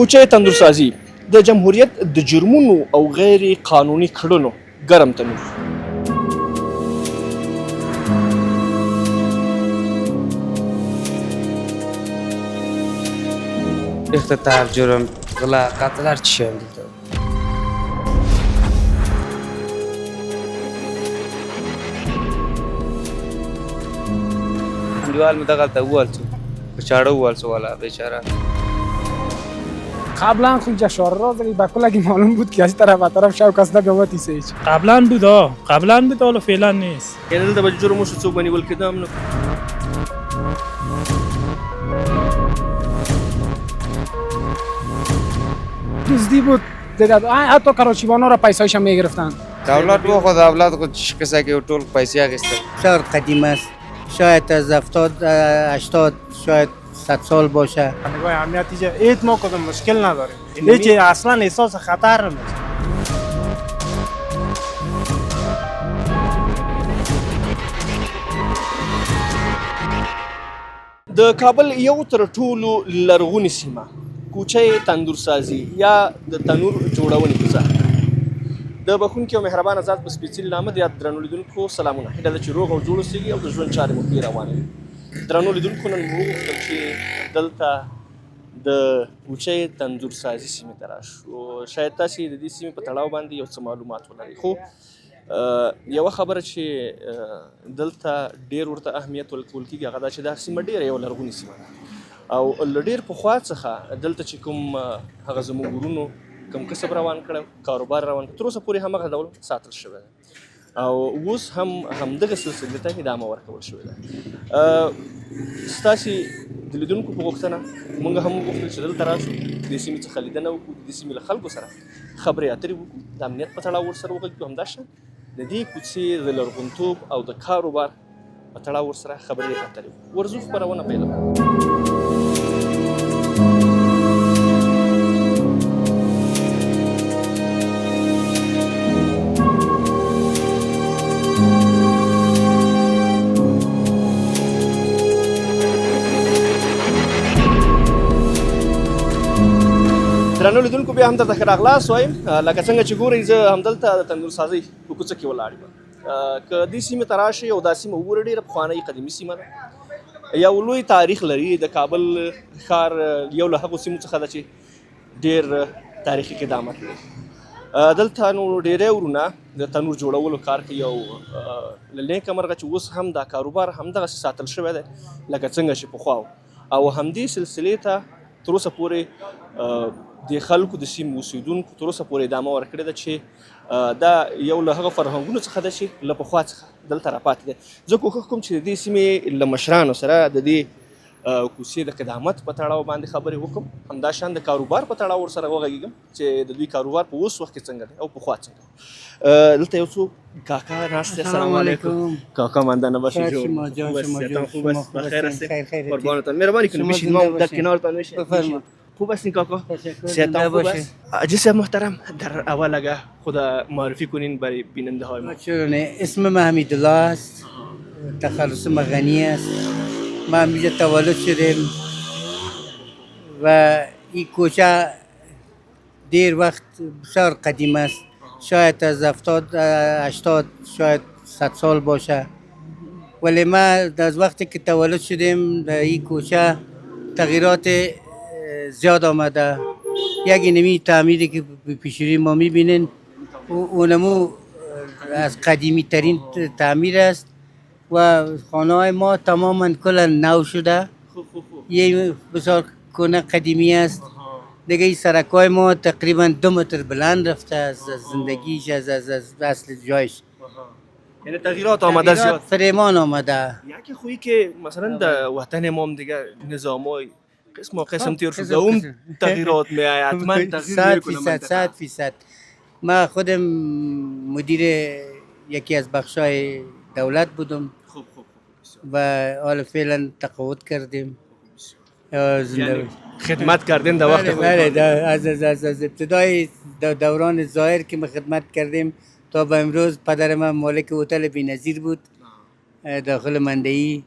کوچه تندورسازي د جمهوریت د جرمونو او غیر قانوني کړنو ګرم تنور. اختطاف، جرم، غلا، قتل هر چی شامل داره. دیوال می دقیقا ووال تو چاړه ووال سو والا بیچاره. قبلا خود جشار را زدی با کل اگه معلوم بود که از طرف طرف شو کس نگوتی سیچ قبلا بود حالا فعلا نیست. یعنی دلته به جرمو شو څوک ونیول کېده هم نه. دزدی بود حتی کراچیوانا را پیسایش هم میگرفتن. دولت و خود دولت خود کسایی که طول پیسې اخیستل. شهر قدیم است، شاید از 70 80 شاید 100 سال باشه. نگاه امنیتی جا ایت ما کدوم مشکل نداره، هیچ اصلا احساس خطر نمیشه. د کابل یو تر ټولو لرغونې سیمه کوچه تندورسازي یا د تنور جوړونې کوڅه د بخونکي او مهربانه ذات په سپېڅلي نامه د یاد درنو لیدونکو سلامونه. هیله ده چې روغ او جوړ اوسېږئ او د ژوند چارې مو ښې روانې وي. درنو لیدونکو نن مو وغوښتل چې دلته د کوچه تندورسازي سیمې ته راشو. شاید تاسې د دې سیمې په تړاو باندې یو څه معلومات ولرئ، خو یوه خبره چې دلته ډېر ورته اهمیت ورکول کېږي هغه دا چې دا سیمه ډېره یوه لرغونې سیمه ده او له ډېر پخوا څخه دلته چې کوم هغه زموږ ورونو کوم کسب روان کړی، کاروبار روان کړی، تر اوسه پورې همغه ډول ساتل شوی دی او اوس هم همدغه سلسلې ته ادامه ورکول شوې ده. ستاسې د لیدونکو په غوښتنه موږ هم وغوښتل چې دلته راشو، د دې سیمې څخه لیدنه وکړو، د دې سیمې له خلکو سره خبرې اترې وکړو، د امنیت په تړاو ورسره وغږیږو، همداشان د دې کوڅې د لرغونتوب او د کاروبار په تړاو ورسره خبرې اترې وکړو. ورځو خپرونه پیل کړو. درنو لیدونکو بیا هم درته ښه راغلاست وایم. لکه څنګه چې ګورئ زه همدلته د تندورسازۍ په کوڅه کې ولاړ یم. که دې سیمې ته راشئ او دا سیمه وګورئ ډېره پخوانۍ قدیمي سیمه ده، یو لوی تاریخ لري. د کابل ښار یو له هغو سیمو څخه ده چې ډېر تاریخي قدامت لري. دلته نو ډېری ورونه د تنور جوړولو کار کوي او له نیکه مرغه چې اوس هم دا کاروبار همدغسې ساتل شوی دی لکه څنګه چې پخوا و او همدې سلسلې ته تر اوسه پورې د خلکو د سیمې اوسېدونکو تر اوسه پورې ادامه ورکړې ده چې دا یو له هغه فرهنګونو څخه ده چې له پخوا څخه دلته راپاتې ده. زه کوښښ کوم چې د دې سیمې له مشرانو سره د دې کوڅې د قدامت په تړاو باندې خبرې وکړم، همداشان د کاروبار په تړاو ورسره وغږېږم چې د دوی کاروبار په اوس وخت کې څنګه دی او پخوا څنګه. دلته یو څو کاکا ناست دی. السلام علیکم کاکا، ماندانه باشه خوب است؟ بخیر هستید؟ قربانتان. مهربانی کنید بشین، ما در کنارتان میشیم. خوب هستین کاکا؟ صحتتان خوب است؟ حاجی صاحب محترم، در اول اگه خود معرفی کنین برای بیننده های ما. چرونه اسم ما حمیدالله است، تخلص ما غنی است. ما اینجا تولد شدیم و این کوچه دیر وقت بسیار قدیم است، شاید از 70 80 شاید 100 سال باشه، ولی ما از وقتی که تولد شدیم در این کوچه تغییرات زیاد آمده. یک نمی تعمیری که پیشروی ما میبینین اونمو از قدیمی ترین تعمیر است و خانه های ما تماما کلا نو شده. یه بسیار کنه قدیمی است دیگه. این سرک های ما تقریبا 2 متر بلند رفته از زندگیش، از اصل جایش. یعنی تغییرات آمده زیاد، فریمان آمده. یکی خویی که مثلا در وطن ما هم دیگه نظامای قسم تیر شده اون تغییرات میآید، حتما تغییر میکنه. 100%. ما خودم مدیر یکی از بخشای دولت بودم و حالا فعلا تقاعد کردیم. یعنی خدمت کردین در وقت خود؟ بله، از ابتدای دوران ظاهر که ما خدمت کردیم تا به امروز. پدر من مالک هتل بی‌نظیر بود داخل مندهی،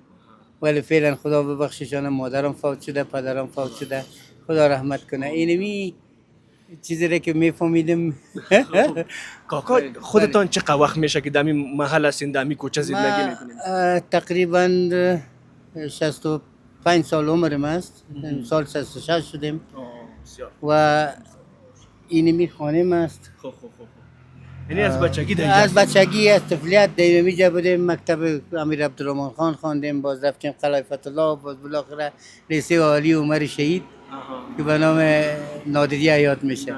ولی فعلا خدا ببخششان مادرم فوت شده، پدرم فوت شده، خدا رحمت کنه. اینمی چیزی را که میفهمیدم کاکا خودتان چقدر وقت میشه که دمی محل هستین دمی کوچه زندگی میکنین؟ تقریبا 65 سال عمرم است. سال 66 شدیم و اینمی خانم است. یعنی از بچگی در از بچگی از طفولیت در اینجا بودیم. مکتب امیر عبدالرحمن خان خواندیم، باز رفتیم قلعه فتح الله، باز بالاخره لیسه عالی عمر شهید که به نام نادریه یاد میشه.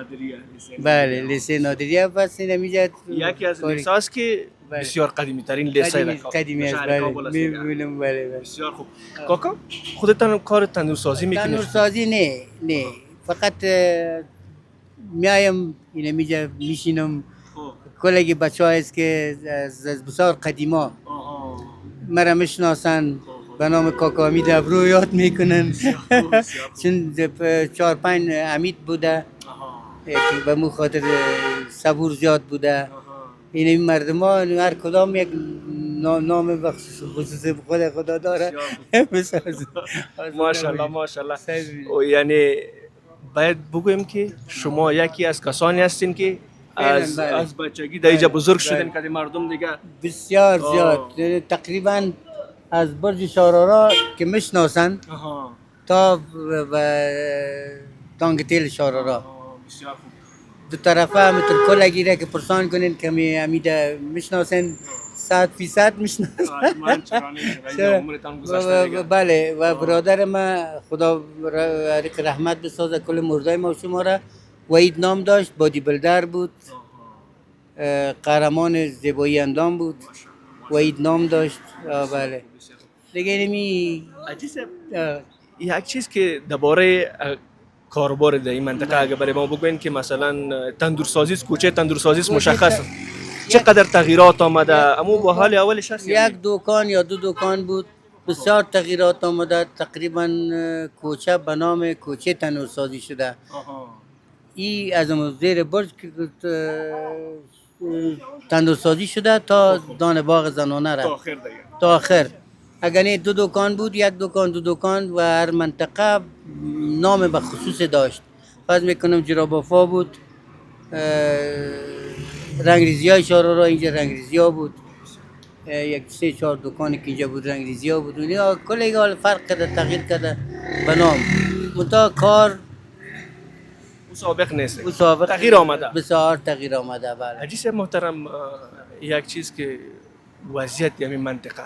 بله لیسه نادریه. بس اینجا یکی از لیساست که بسیار قدیمی ترین لیسه قدیمی است. بله میبینم. بله بسیار خوب. کاکا خودتان کار تندورسازی میکنید؟ تندورسازی نه فقط میایم اینجا میشینم. کلگی بچه هایست که از بسیار قدیما مرا میشناسن به نام کاکا حمید ابرو یاد میکنن چون 4-5 حمید بوده که به مو خاطر صبور زیاد بوده. این مردم ها هر کدام یک نام خصوصی خدا داره. ماشاءالله. یعنی باید بگویم که شما یکی از کسانی هستین که از بچگی در اینجا بزرگ شدین که مردم دیگه بسیار زیاد تقریبا از برج شارارا که میشناسن تا تانگ تیل شارارا دو طرفه همینطور کلگی را که پرسان کنین که امیده میشناسن 100% میشناسن. بله و برادر ما خدا رحمت بسازه کل مردای ما و شما را وحید نام داشت، بادی بلدر بود، قهرمان زیبایی اندام بود، وحید نام داشت. بله دیگه اینمی یک چیز که درباره کاروبار در این منطقه اگه برای ما بگوین که مثلا تندورسازی کوچه تندورسازی مشخص چقدر تغییرات آمده؟ اما با حال اولش هست یک دکان یا 2 دکان بود. بسیار تغییرات آمده. تقریبا کوچه به نام کوچه تندورسازی شده. ای از زیر برج تندورسازی شده تا دان باغ زنانه را تا آخر. اگر نه 2 دکان بود، 1 دکان 2 دکان و هر منطقه نام به خصوص داشت. فرض میکنم جرابافا بود، رنگریزی های شارارا اینجا رنگریزی ها بود، 1-3-4 دکانی که اینجا بود رنگریزی ها بود. کلی حال فرق کرده، تغییر کرده به نام. منتها کار سابق نیست. تغییر آمده. بسیار تغییر آمده. بله. عزیز محترم یک چیز که وضعیت همین منطقه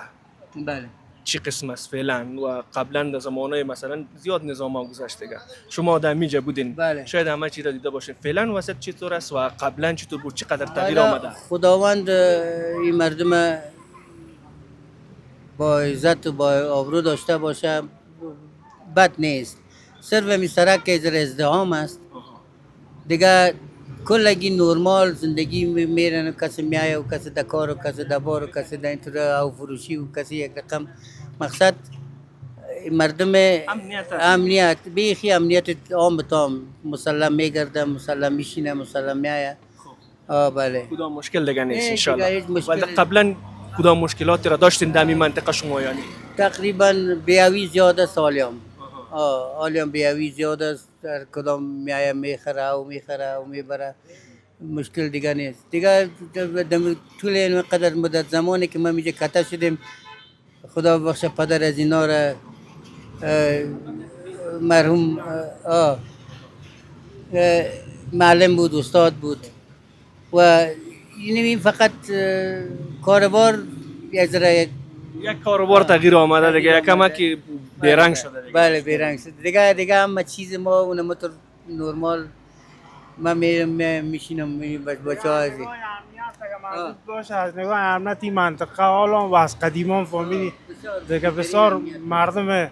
بله چی قسم است فعلا و قبلا در زمانه مثلا زیاد نظام ها گذشته شما در میجا بودین. بله. شاید همه چیز را دیده باشین. فعلا وضعیت چطور است و قبلا چطور بود؟ چقدر تغییر آمده؟ خداوند این مردم با عزت و با آبرو داشته باشه بد نیست. صرف می سرک که ازدحام است دیگه کلگی نورمال زندگی میرن. کسی میایه و کسی دکار و کسی دبار و کسی در این طور او فروشی و کسی یک رقم. مقصد مردم امنیت بیخی امنیت عام بتام مسلم میگرده، مسلم میشینه، مسلم میایه. بله کدام مشکل دیگه نیست انشالله. ولی قبلا کدام مشکلاتی را داشتین در این منطقه شما؟ یعنی تقریبا بیاوی زیاده سالیم. حالیم بیاوی زیاده است. در کدام میایه میخره و میبره. مشکل دیگه نیست دیگه. طول این قدر مدت زمانی که ما میجه کتا شدیم، خدا بخش پدر از اینا را مرحوم معلم بود، استاد بود و این فقط کاروبار یک کاروبار تغییر آمده دیگه. یکم که بیرنگ شده دیگه. بله بیرنگ شده دیگه همه چیز ما اونم تو نورمال. من میشینم بچه ها ازی باشه از نگاه امنیت این منطقه حالا و از قدیمان فهمیدی دیگه بسیار مردم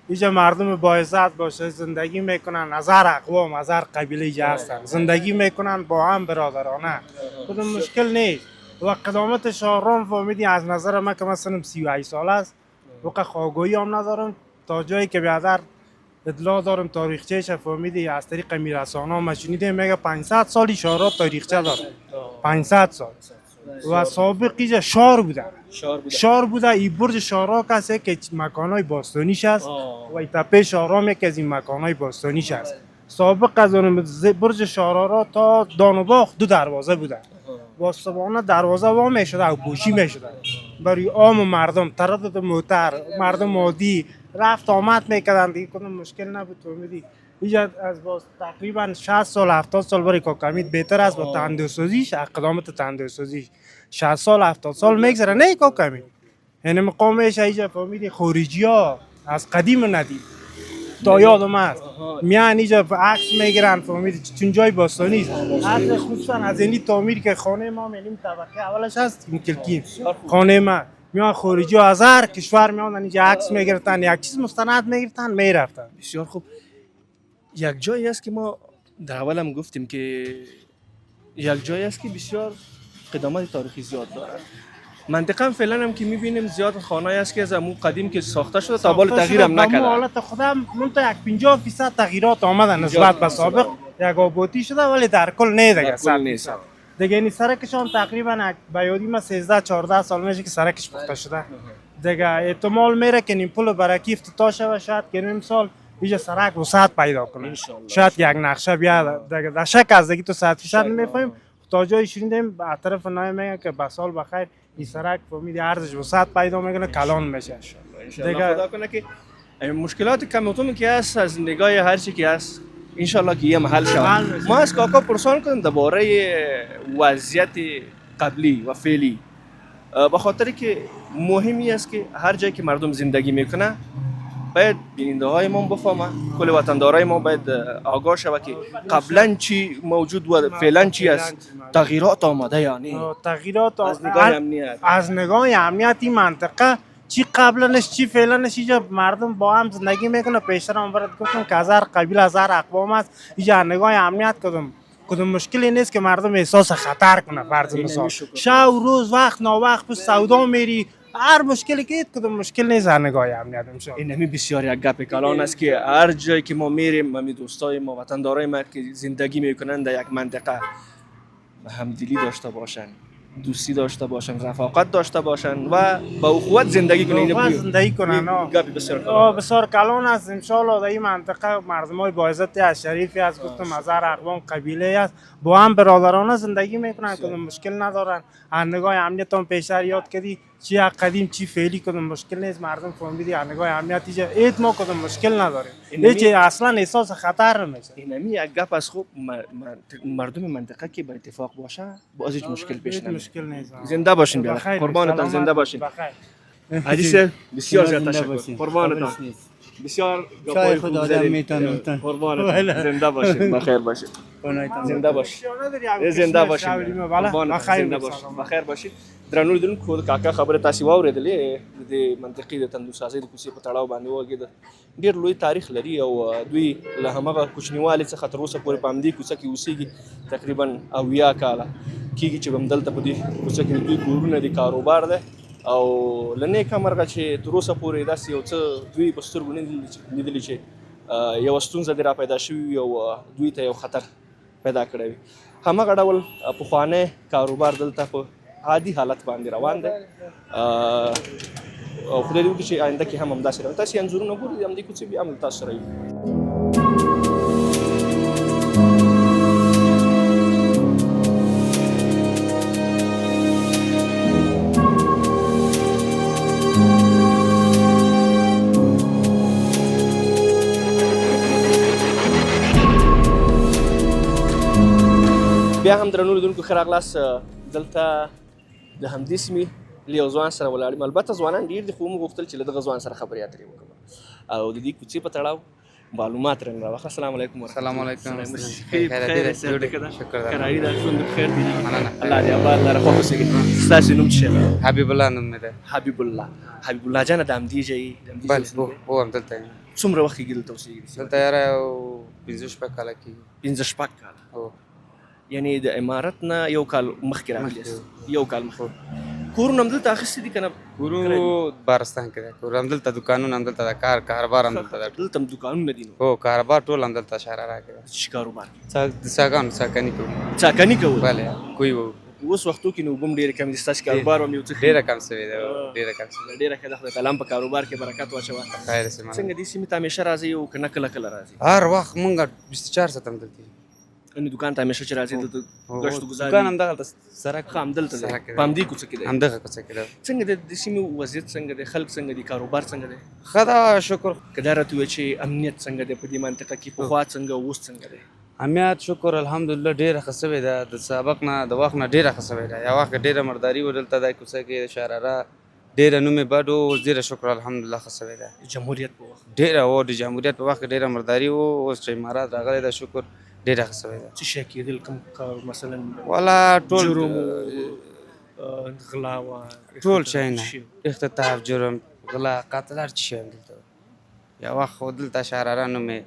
اینجا مردم با عزت باشه زندگی میکنن. از هر اقوام از هر قبیله اینجا هستن زندگی میکنن با هم برادرانه. کدوم مشکل نیست. و قدامت شهرام فهمیدی از نظر من که مثلا 38 سال است وقت خواهگویی هم ندارم تا جایی که بیادر اطلاع دارم تاریخچهش فهمیدی از طریق میرسانا ما شنیدیم میگه 500 سالی شهرام تاریخچه داره. 500 سال و سابق اینجا شار بوده شار بوده. شار بوده. این برج شارا کسی که مکانهای باستانیش است و این تپه شارا هم یکی از این مکانهای باستانیش است. سابق از اون برج شارا را تا دانوباخ 2 دروازه بوده. باستانه دروازه وا میشده و بوشی میشده برای عام و مردم، تردد موتر، مردم عادی رفت آمد میکردن دیگه، کدوم مشکل نبود. تو میدی اینجا از باز تقریبا 60 سال 70 سال برای کاکامید بهتر است با تندرسازیش، اقدامات تندرسازیش 60 سال 70 سال میگذره. نه کاکامید یعنی مقامش اینجا فهمیدی خارجی ها از قدیم ندید تا یادم هست میان اینجا عکس میگیرن فهمیدی چون جای باستانی است. عکس خصوصا از اینی تعمیر که خانه ما میلیم طبقه اولش هست این کلکیم خانه ما میان خارجی ها از هر کشور میان اینجا عکس میگرفتن، یک چیز مستند میگرفتن میرفتن. بسیار خوب. یک جایی است که ما در اول هم گفتیم که یک جایی است که بسیار قدامت تاریخی زیاد دارد. منطقه فعلا هم که میبینیم زیاد خانه‌ای است که از امو قدیم که ساخته شده تا بال تغییر هم نکرده. حالت خودم منتها 50% تغییرات آمدن نسبت به سابق. یک آبادی شده ولی در کل نه دیگه. کل نیست. دیگه این سرکشان تقریبا به یادی ما 13 14 سال میشه که سرکش پخته شده. دیگه احتمال میره که این پل برکی افتتاح شود، شاید که نیم سال اینجا سرک وسعت پیدا کنه. شاید یک نقشه بیاد. دیگه در شک از دیگه تو 100% نمیفهمیم. تا جای شیرین به طرف نای میگن که به سال بخیر این سرک فهمیدی ارزش وسعت پیدا میکنه، کلان میشه. دیگه خدا کنه که مشکلات کمیتون که هست از نگاه هر چی که هست ان شاء الله که یه محل شود. ما از کاکا پرسان کنیم درباره وضعیت قبلی و فعلی، به خاطر که مهمی است که هر جایی که مردم زندگی میکنه باید بیننده های ما بفهمه، کل وطندارای ما باید آگاه شود که قبلا چی موجود و فعلا چی است. تغییرات آمده یعنی تغییرات از نگاه امنیت، از نگاه امنیت این منطقه چی قبلنش چی فعلنش اینجا مردم با هم زندگی میکنه. پیشتر هم برات گفتم که از هر قبیله از هر اقوام است. اینجا نگاه امنیت کدوم مشکلی نیست که مردم احساس خطر کنه. فرض مثال شب و روز وقت ناوقت به سودا میری، هر مشکلی که کدوم مشکل نیست از نگاه امنیت میشه. این همی بسیار یک گپ کلان است که هر جایی که ما میریم همین دوستای ما وطندارای ما که زندگی میکنن در یک منطقه همدلی داشته باشن، دوستی داشته باشن، رفاقت داشته باشن و با اخوت زندگی کنن. زندگی کنن. گپی بسیار کلان است. ان شاء الله در این منطقه مردمای با عزت از شریفی از گفتم از هر اقوام قبیله است با هم برادرانه زندگی میکنن، کدوم مشکل ندارن. از نگاه امنیت هم پیشتر یاد کردی چی قدیم چی فعلی کدوم مشکل نیست. مردم فهمیدی از نگاه امنیت اینجا اید ما کدوم مشکل نداره. هیچ اصلا احساس خطر نمیشه. اینمی یک گپ از خوب مردم منطقه که به اتفاق باشه باز هیچ مشکل پیش نمیاد. مشکل نیست. زنده باشین بیادر. قربانتان زنده باشین. حدیث بسیار زیاد تشکر. قربانتان. بسیار شای خود آدم میتونم. قربانتان زنده باشین. بخیر باشین. زنده باشین. زنده باشین. زنده باشین. بخیر باشین. درنو دن کو کاکا خبره تاسو واورېدلې د منطقي د تندوسازۍ د کوڅې په تړاو باندې وګید ډېر لوی تاریخ لري او دوی له همغه کوچنیوالي څخه تر اوسه پورې په همدې کوڅه کې اوسېږي. تقریبا 80 کاله کېږي چې همدلته په دې کوڅه کې دوی کورونه دي، کاروبار دی او له نیکه مرغه چې تر اوسه پورې داسې یو څه دوی په سترګو نه لیدلي چې یوه ستونزه دې را پیدا شوې وي او دوی ته یو خطر پیدا کړی وي. همغه ډول پخوانی کاروبار دلته په عادي حالت باندې روان دی او خدای دې وکړي چې آینده کې هم همداسې روان. تاسې انځورونه ګورئ د همدې کوڅې بیا هم تاسو سره یو. بیا هم درنو لیدونکو ښه راغلاست. دلته د همدې سیمې له یو ځوان سره ولاړ یم. البته ځوانان ډېر دي خو موږ غوښتل چې له دغه ځوان سره خبرې اترې وکړو او د دې کوڅې په تړاو معلومات رانه راواخله. السلام علیکم. السلام علیکم. شکر کرایي ده ژوند بخیر دي. الله دې آباد لره خوښ اوسېږي. ستاسو نوم څه دی؟ حبیب الله نوم مې دی. حبیب الله. حبیب الله جانه د همدې ځای بله هو همدلته یم. څومره وخت کېږي دلته اوسېږي؟ دلته یاره یو 15 کاله کېږي. 15 کاله. هو یعنی د امارت نه یو کال مخکې راغلیاست. یو کال مخکې کورونه همدلته اخیستي دي که نه؟ کورو بارستان کې دی کور، همدلته دوکانونه همدلته د کاروبار همدلته دی. دلته هم دوکانونه دي نو؟ هو کاروبار ټول همدلته شهر راکړی. چې کاروبار د څاګانو څاګاني کوو. څاګاني کوو؟ بله کوی وو اوس وختو کې نو بم ډیر کم دي ستاسو کاروبار هم یو څه ډیره کم شوې ده ډیره کم شوې ډیره ښه ده خدای تعالی په کاروبار کې برکت واچوه ده خیر سي مننه څنګه دې سیمې ته همیشه راځي او که نه کله کله راځي هر وخت مونږ 24 ساعت هم دلته یو. अनि दुकान ته همیشه چې راځي دلته ګشت ګزار دکان همدغلته سړک ښه همدلته دی سړک دی. په همدې کوڅه کې دی همدغه کوڅه کې ده څنګه د سیمې وضعیت څنګه دی خلک څنګه دي کاروبار څنګه دی ښه ده شکر که دا راته ووایي چې امنیت څنګه دی په دې منطقه کې پخوا څنګه اوس څنګه دی امنیت شکر الحمدلله ډیره ښه شوې ده د سابق نه د وخت نه ډیره ښه شوې ده یو وخت ډیره مرداري و دلته دا کوڅه کې شراره ډیره نومې بد و اوس ډیره شکر الحمدلله ښه شوې ده جمهوریت په وخت ډیره و د جمهوریت په وخت کې ډیره مرداري و اوس چې امارات راغلی ده شکر ډیره ښه شوې ده څه شی کېدل کوم کار مثلا والا ټول جرم غلا و ټول شی نه اختطاف جرم غلا قتل هر څه شی هم دلته و. یو وخت خو دلته شراره نومې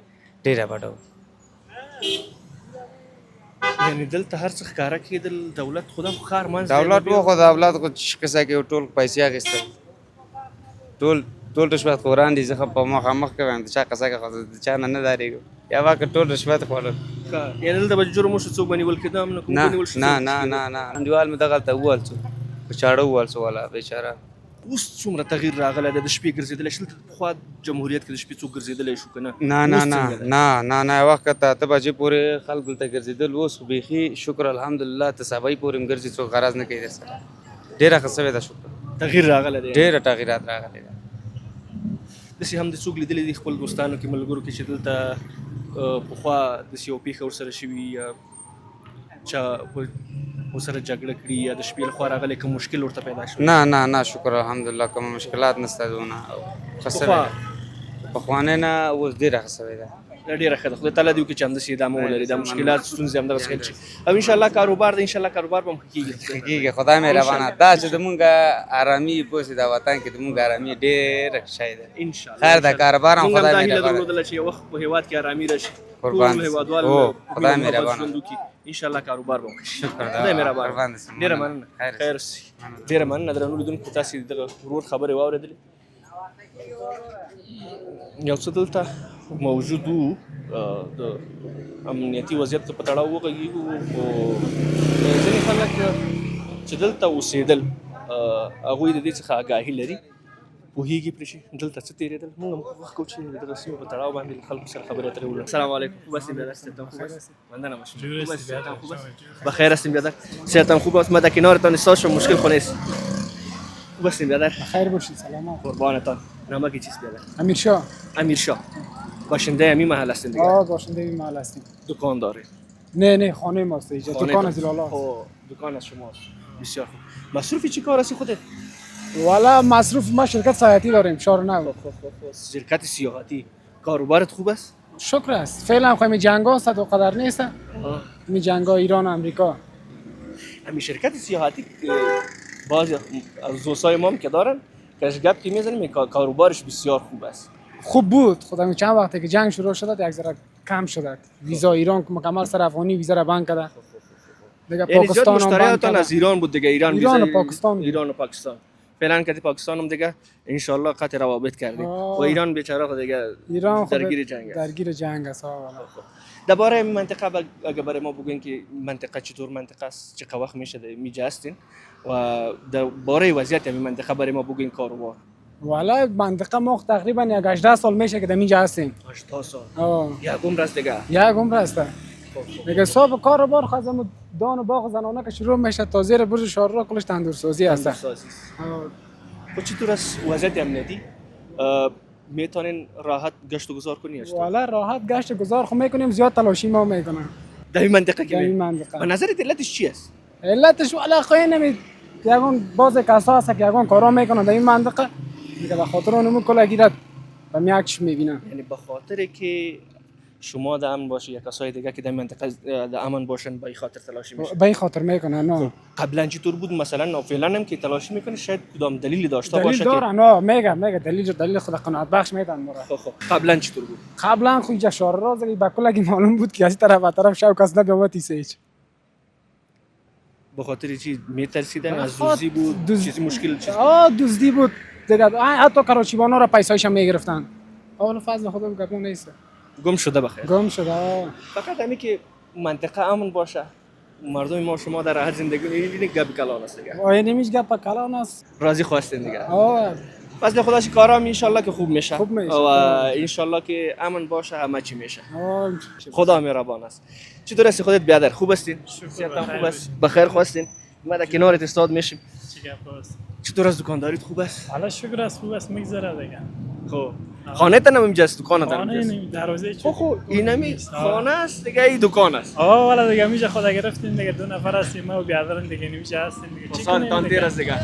ډیره بده و یعنې دلته هر څه ښکاره کېدل دولت خو دا خو ښار منځ دی دولت نو و خو دولت خو قصه کې ټول پیسې اخیستل ټول رشوت خوران دي زه خو په مخامخ کې وایم د چا قصه کې خو د چا نه نه ډارېږم یا وخت ټول رشوت خوړل ښه یعنې دلته به جرم وشو څوک به نیول کېده هم نه کوم نه به نیول شو نه نه نه نه انډیوال مې دغلته ووهل څو په چاړه ووهل څو والا بیچاره اوس څومره تغییر راغلی دی د شپې ګرځېدلی شي دلته پخوا جمهوریت کې د شپې څوک ګرځېدلی شو که نه نه نه اوس نه څنګه دی؟ نه نه نه یو وخت ته 8 بجې پورې خلک دلته ګرځېدل اوس خو بیخي شکر الحمدلله ته سبا پورې هم ګرځي څوک غرض نه کوي درسره ډېره ښه شوې ده شکر تغییر راغلی دی ډېره تغیرات راغلي ده داسې هم د څوک لیدلی دي خپل دوستانو کې ملګرو کې چې دلته پخوا داسې یو پېښه ورسره شوي یا چا ورسره جګړه کړي یا د شپې لخوا راغلی کوم مشکل ورته پیدا شوی نه نه نه شکر الحمدلله کوم مشکلات نشته دونه ښه شوې ده پخوانۍ نه اوس ډېره ښه شوې ده دا ډېره ښه ده خدای تعالی دې وکړي چې همداسې ادامه ولري دا مشکلات ستونزې همدغسې حل شي او انشاءالله کاروبار د انشاءالله کاروبار به هم ښه کېږي کېږي خدای مهربانه دا چې زمونږ ارامي پوه شي دا وطن کې زمونږ ارامي ډېره شی ده انشاءالله خیر د کاروبار هم موږ خدای همدا هیله مهربانه درلودله چې یو وخت په هېواد کې ارامي راشي قربان ټول هېوادوال او خدای مینه محبت مهربانه. ژوند وکړي انشاءالله کاروبار به هم ښه شي شکر ده. خدای مهربانه قربان دې شم. ډېره مننه خیر خیر اوسئ ډېره مننه درنو لیدونکو تاسې دغه ورور خبرې واورېدلې یو څه دلته موجود وو د امنیتي وضعیت په تړاو وغږېږو خو ځینې خلک چې دلته اوسېدل هغوی د دې څخه آګاهي لري پوهېږي پرې چې دلته څه تېرېدل موږ هم خوښ کوو چې د دغه سیمې په تړاو باندې له خلکو سره خبرې اترې وکړو السلام علیکم خوب هستیم بیادر صحتم خوب است مننه مشکور خوب است صحتم خوب است بخیر هستیم بیادر صحتم خوب است ما در کنارتان ایستاد شدم مشکل خو نیست خوب هستیم بیادر خیر باشید سلامت قربانتان نامه کی چیست بیادر امیرشاه امیرشاه باشنده همین محل هستین دیگه باشنده این محل هستیم دکان داره نه خانه ماست اینجا خانه دکان تو. از لالا خب دکان از شماست بسیار خوب مصروفی چی کار هستی خودت والا مصروف ما شرکت سیاحتی داریم شهر نو شرکت سیاحتی کاروبارت خوب است شکر است فعلا خو می جنگ است تو قدر نیست می جنگ ایران و امریکا همین شرکت سیاحتی بعضی از دوستای ما هم که دارن کاش گپ که میزنیم کاروبارش بسیار خوب است خوب بود خدا چند وقته که جنگ شروع شده یک ذره کم شده ویزا ایران که مکمل سر افغانی ویزا را بند کرده دیگه یعنی زیاد پاکستان هم بند مشتریاتان کرده از ایران بود دیگه ایران ایران و ویزای- پاکستان. ایران و پاکستان فعلا که پاکستان هم دیگه انشالله قطع روابط کردیم و ایران بیچاره خود دیگه ایران خود درگیر جنگ است درگیر جنگ است والا. درباره این منطقه اگر برای ما بگوین که منطقه چطور منطقه است چه وقت میشه میجا هستین و درباره وضعیت این منطقه برای ما بگوین کاروبار والا منطقه ما تقریبا یک 18 سال میشه که در اینجا هستیم 8 سال آه. یک عمر است دیگه یک عمر است دیگه صاحب کاروبار خازم دان و باغ زنانه که شروع میشه تا زیر برج شاررا کلش تندرسازی است خب چطور است وضعیت امنیتی میتونین راحت گشت و گذار کنی اشتو والا راحت گشت گذار خو میکنیم زیاد تلاشی ما میکنم در این منطقه در این که منطقه به نظرت علتش چی است علتش والا خو نمی یگون باز کسا است که یگون کارا میکنن در این منطقه دیگه به خاطر اونم کلا گیرد و میاکش میبینم یعنی به خاطر که شما در امن باشی یا کسای دیگه که در منطقه در امن باشن به این خاطر تلاشی میشه به این خاطر میکنن نه قبلا چطور بود مثلا فعلا هم که تلاشی میکنی شاید کدام دلیلی داشته دلیل باشه که دارن نه میگه دلیل خود قناعت بخش میدن مرا خب قبلا چطور بود قبلا خو اینجا شهر راز با کلگی معلوم بود که از طرف و طرف شو کس نبیامد هیچ به خاطر چی میترسیدن از دزدی بود چیزی مشکل چیز دزدی بود دیگه حتی کراچیوانا را پیسایش هم میگرفتن اول فضل خودم گپم نیست گم شده بخیر گم شده فقط همین که منطقه امن باشه مردم ما شما در راحت زندگی می‌بینید گپ کلان است دیگه. آیا نمیش گپ کلان است؟ راضی خواستین دیگه. آه پس به خداش کارام ان شاء الله که خوب میشه. خوب میشه. و ان شاء الله که امن باشه همه چی میشه. آه خدا مهربان است. چطور هستی خودت بیادر؟ خوب هستین؟ صحتتان خوب است؟ بخیر خواستین؟ ما در کنارت استاد میشیم. چطور از دکانداریت خوب است؟ حالا شکر است خوب است میگذره دیگه. خب خانه تا نمیجاست دکان تا خانه نمیجاست. نمی دروازه چون خب اینمی خانه است دیگه این دکان است. والا دیگه میشه خدا گرفتین دیگه 2 نفر هستیم ما و بیادرین دیگه نمیشه هستیم دیگه چی سال کنیم تان دیگه؟ دیر است دیگه.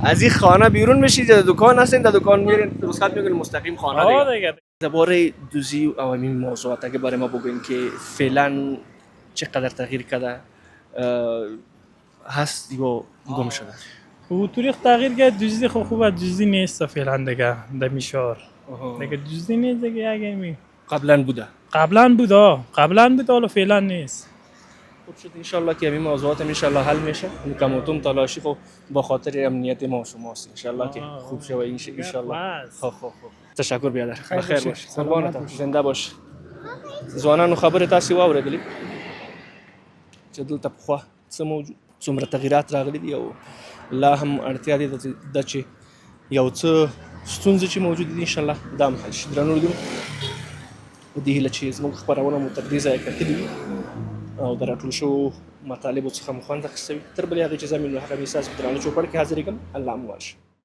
از این خانه بیرون میشید در دکان هستین در دکان میرین رخصت میگیرین مستقیم خانه دیگه. دیگه درباره دوزی و عوامی موضوعات اگه برای ما بگوین که فعلا چقدر تغییر کرده هست یا گم شده. و طوری تغییر کرد دوزی خوبه دوزی نیست فعلا دیگه در میشار دیگه دوزی نیست دیگه اگه می قبلا بوده. قبلا بود حالا فعلا نیست. خوب شد ان شاء الله که همین موضوعات ان شاء الله حل میشه. کموتم تلاشی خب با خاطر امنیت ما و شماست ان شاء الله که خوب شه و ان شاء الله. خب تشکر بیادر. بخیر باش. قربانت زنده باش. ځوانانو خبره تاسو واورېدلې چې دلته پخوا څه موجود څومره تغییرات راغلي دي او لا هم اړتیا دي د چې یو څه ستونزې چې موجود دي ان شاء الله دا هم حل شي. درنو لیدونکو په دې هیله چې زموږ خپرونه مو تر دې ځایه کتلې وي او د راټول شوو مطالبو څخه مو خوند اخیستی وي. تر بلې هغې چې زه مې هغه ستاسو په درانه چوپړ کې حاضرېږم. الله مو ورشه.